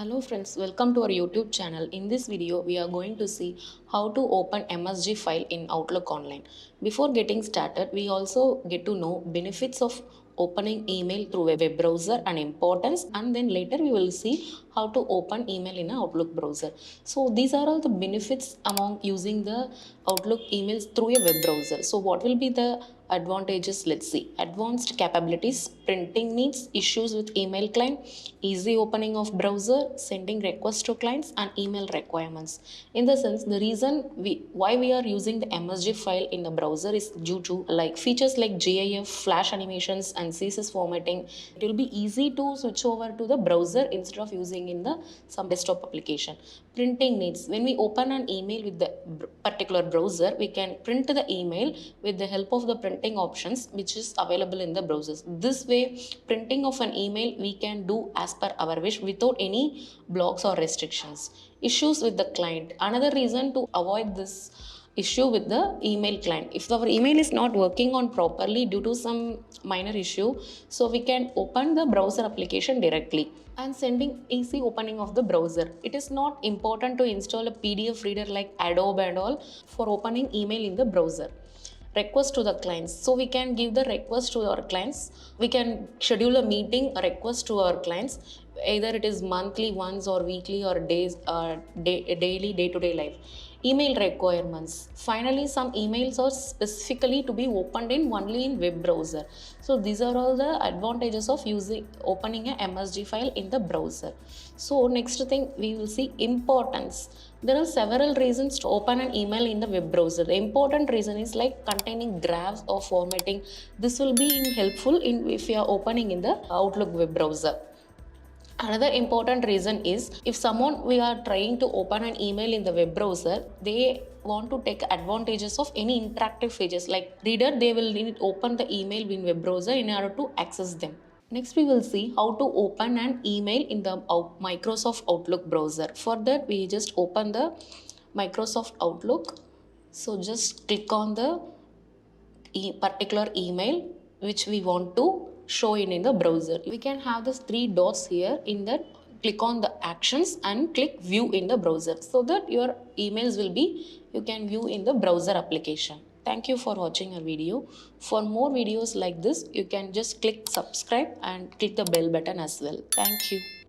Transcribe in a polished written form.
Hello friends, welcome to our YouTube channel. In this video, we are going to see how to open MSG file in Outlook Online. Before getting started, we also get to know benefits of opening email through a web browser and importance, and then later we will see how to open email in an Outlook browser. So these are all the benefits among using the Outlook emails through a web browser. So what will be the advantages? Let's see. Advanced capabilities, printing needs, issues with email client, easy opening of browser, sending requests to clients, and email requirements. In the sense, the reason why we are using the MSG file in the browser is due to like features like GIF, flash animations, and CSS formatting. It will be easy to switch over to the browser instead of using in the some desktop application. Printing needs, when we open an email with the particular browser, we can print the email with the help of the printing options which is available in the browsers. This way, printing of an email we can do as per our wish without any blocks or restrictions. Issues with the client, another reason to avoid this issue with the email client, if our email is not working on properly due to some minor issue, so we can open the browser application directly. And sending easy opening of the browser, it is not important to install a PDF reader like Adobe and all for opening email in the browser. Request to the clients, so we can give the request to our clients, we can schedule a meeting, a request to our clients, either it is monthly once or weekly or days daily day-to-day life. Email requirements, finally some emails are specifically to be opened in only in web browser. So these are all the advantages of using opening a MSG file in the browser. So next thing we will see importance. There are several reasons to open an email in the web browser. The important reason is like containing graphs or formatting. This will be helpful in if you are opening in the Outlook web browser. Another important reason is if someone we are trying to open an email in the web browser, they want to take advantages of any interactive features like reader, they will need to open the email in web browser in order to access them. Next, we will see how to open an email in the Microsoft Outlook browser. For that, we just open the Microsoft Outlook. So just click on the particular email which we want to show in the browser. We can have these three dots here. In that, click on the actions and click view in the browser so that your emails will be you can view in the browser application. Thank you for watching our video. For more videos like this, you can just click subscribe and click the bell button as well. Thank you.